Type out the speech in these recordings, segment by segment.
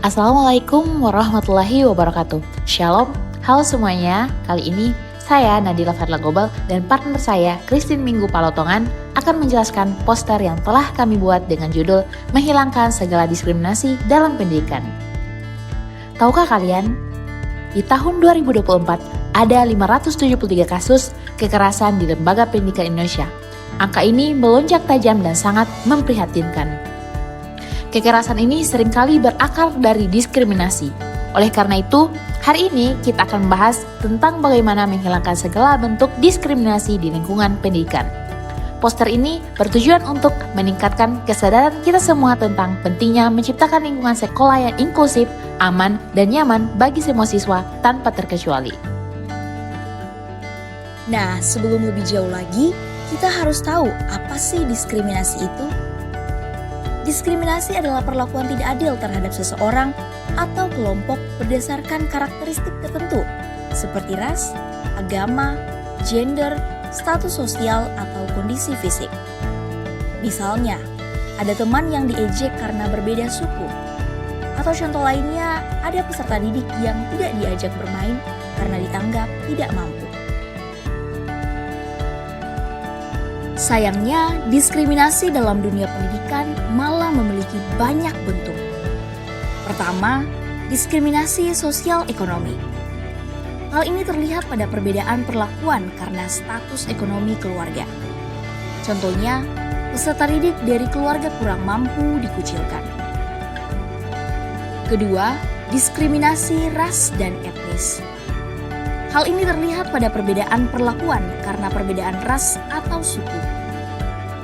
Assalamualaikum warahmatullahi wabarakatuh. Shalom, halo semuanya. Kali ini saya Nadila Fadla Gobal dan partner saya Christine Minggu Palotongan akan menjelaskan poster yang telah kami buat dengan judul Menghilangkan Segala Diskriminasi dalam Pendidikan. Tahukah kalian, di tahun 2024 ada 573 kasus kekerasan di lembaga pendidikan Indonesia. Angka ini melonjak tajam dan sangat memprihatinkan. Kekerasan ini seringkali berakar dari diskriminasi. Oleh karena itu, hari ini kita akan membahas tentang bagaimana menghilangkan segala bentuk diskriminasi di lingkungan pendidikan. Poster ini bertujuan untuk meningkatkan kesadaran kita semua tentang pentingnya menciptakan lingkungan sekolah yang inklusif, aman, dan nyaman bagi semua siswa tanpa terkecuali. Nah, sebelum lebih jauh lagi, kita harus tahu apa sih diskriminasi itu? Diskriminasi adalah perlakuan tidak adil terhadap seseorang atau kelompok berdasarkan karakteristik tertentu, seperti ras, agama, gender, status sosial, atau kondisi fisik. Misalnya, ada teman yang diejek karena berbeda suku, atau contoh lainnya ada peserta didik yang tidak diajak bermain karena dianggap tidak mampu. Sayangnya, diskriminasi dalam dunia pendidikan malah memiliki banyak bentuk. Pertama, diskriminasi sosial ekonomi. Hal ini terlihat pada perbedaan perlakuan karena status ekonomi keluarga. Contohnya, peserta didik dari keluarga kurang mampu dikucilkan. Kedua, diskriminasi ras dan etnis. Hal ini terlihat pada perbedaan perlakuan karena perbedaan ras atau suku.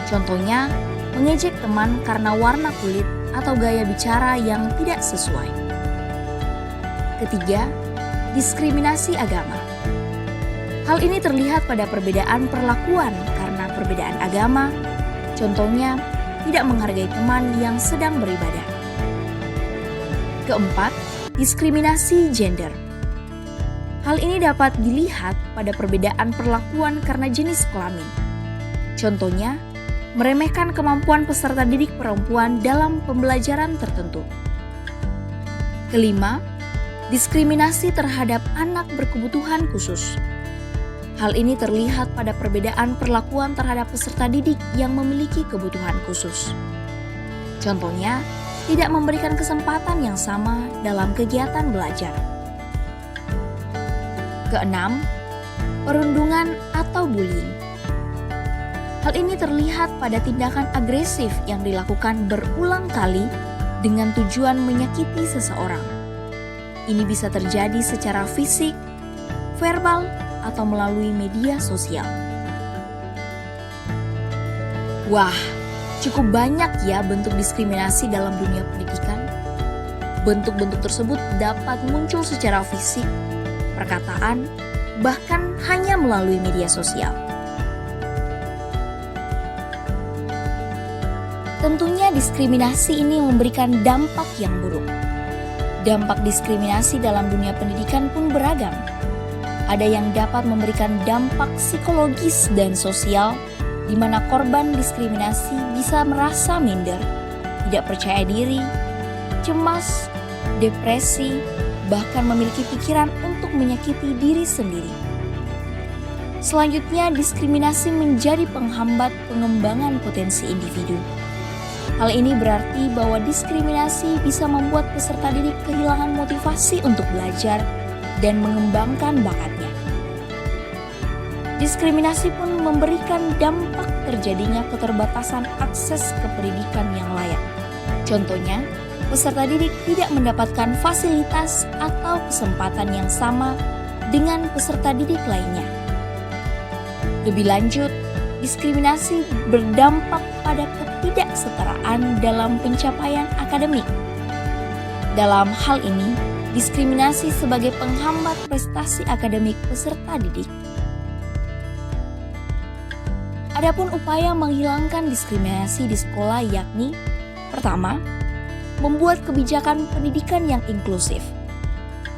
Contohnya, mengejek teman karena warna kulit atau gaya bicara yang tidak sesuai. Ketiga, diskriminasi agama. Hal ini terlihat pada perbedaan perlakuan karena perbedaan agama. Contohnya, tidak menghargai teman yang sedang beribadah. Keempat, diskriminasi gender. Hal ini dapat dilihat pada perbedaan perlakuan karena jenis kelamin. Contohnya, meremehkan kemampuan peserta didik perempuan dalam pembelajaran tertentu. Kelima, diskriminasi terhadap anak berkebutuhan khusus. Hal ini terlihat pada perbedaan perlakuan terhadap peserta didik yang memiliki kebutuhan khusus. Contohnya, tidak memberikan kesempatan yang sama dalam kegiatan belajar. Keenam, perundungan atau bullying. Hal ini terlihat pada tindakan agresif yang dilakukan berulang kali dengan tujuan menyakiti seseorang. Ini bisa terjadi secara fisik, verbal, atau melalui media sosial. Wah, cukup banyak ya bentuk diskriminasi dalam dunia pendidikan. Bentuk-bentuk tersebut dapat muncul secara fisik, perkataan, bahkan hanya melalui media sosial. Tentunya diskriminasi ini memberikan dampak yang buruk. Dampak diskriminasi dalam dunia pendidikan pun beragam. Ada yang dapat memberikan dampak psikologis dan sosial, di mana korban diskriminasi bisa merasa minder, tidak percaya diri, cemas, depresi, bahkan memiliki pikiran untuk menyakiti diri sendiri. Selanjutnya, diskriminasi menjadi penghambat pengembangan potensi individu. Hal ini berarti bahwa diskriminasi bisa membuat peserta didik kehilangan motivasi untuk belajar dan mengembangkan bakatnya. Diskriminasi pun memberikan dampak terjadinya keterbatasan akses ke pendidikan yang layak. Contohnya, peserta didik tidak mendapatkan fasilitas atau kesempatan yang sama dengan peserta didik lainnya. Lebih lanjut, diskriminasi berdampak pada ketidaksetaraan dalam pencapaian akademik. Dalam hal ini, diskriminasi sebagai penghambat prestasi akademik peserta didik. Adapun upaya menghilangkan diskriminasi di sekolah yakni: pertama, membuat kebijakan pendidikan yang inklusif.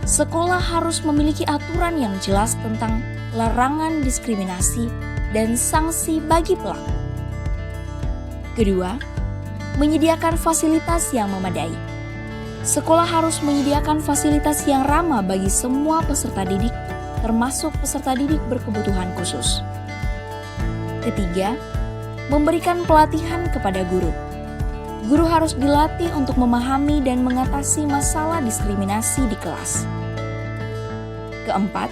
Sekolah harus memiliki aturan yang jelas tentang larangan diskriminasi dan sanksi bagi pelaku. Kedua, menyediakan fasilitas yang memadai. Sekolah harus menyediakan fasilitas yang ramah bagi semua peserta didik, termasuk peserta didik berkebutuhan khusus. Ketiga, memberikan pelatihan kepada guru. Guru harus dilatih untuk memahami dan mengatasi masalah diskriminasi di kelas. Keempat,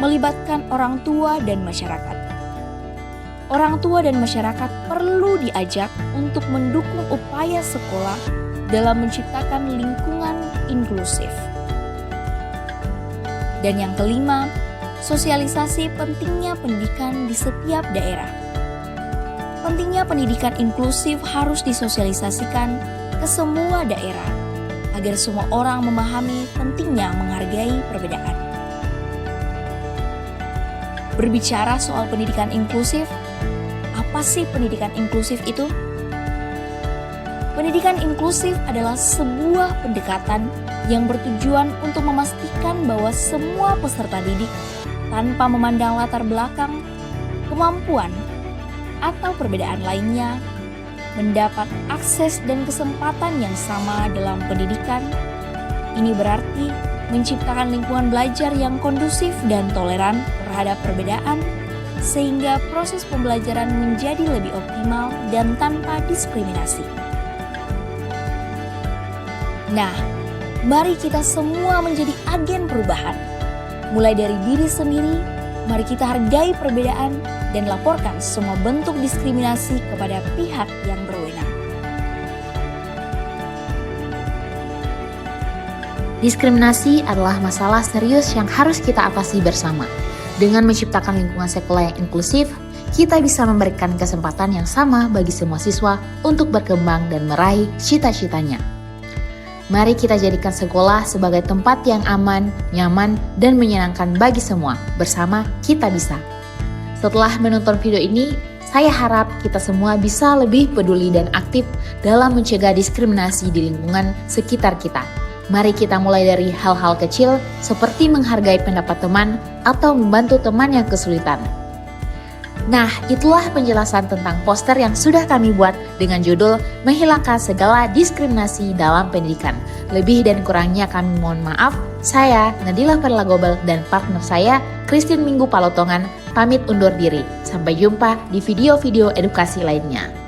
melibatkan orang tua dan masyarakat. Orang tua dan masyarakat perlu diajak untuk mendukung upaya sekolah dalam menciptakan lingkungan inklusif. Dan yang kelima, sosialisasi pentingnya pendidikan di setiap daerah. Pentingnya pendidikan inklusif harus disosialisasikan ke semua daerah agar semua orang memahami pentingnya menghargai perbedaan. Berbicara soal pendidikan inklusif, apa sih pendidikan inklusif itu? Pendidikan inklusif adalah sebuah pendekatan yang bertujuan untuk memastikan bahwa semua peserta didik, tanpa memandang latar belakang, kemampuan, atau perbedaan lainnya, mendapat akses dan kesempatan yang sama dalam pendidikan. Ini berarti menciptakan lingkungan belajar yang kondusif dan toleran terhadap perbedaan, sehingga proses pembelajaran menjadi lebih optimal dan tanpa diskriminasi. Nah, mari kita semua menjadi agen perubahan. Mulai dari diri sendiri, mari kita hargai perbedaan dan laporkan semua bentuk diskriminasi kepada pihak yang berwenang. Diskriminasi adalah masalah serius yang harus kita atasi bersama. Dengan menciptakan lingkungan sekolah yang inklusif, kita bisa memberikan kesempatan yang sama bagi semua siswa untuk berkembang dan meraih cita-citanya. Mari kita jadikan sekolah sebagai tempat yang aman, nyaman, dan menyenangkan bagi semua. Bersama kita bisa. Setelah menonton video ini, saya harap kita semua bisa lebih peduli dan aktif dalam mencegah diskriminasi di lingkungan sekitar kita. Mari kita mulai dari hal-hal kecil seperti menghargai pendapat teman atau membantu teman yang kesulitan. Nah, itulah penjelasan tentang poster yang sudah kami buat dengan judul Menghilangkan Segala Diskriminasi dalam Pendidikan. Lebih dan kurangnya kami mohon maaf. Saya, Nadila Verla Gobel, dan partner saya, Christine Minggu Palotongan, pamit undur diri. Sampai jumpa di video-video edukasi lainnya.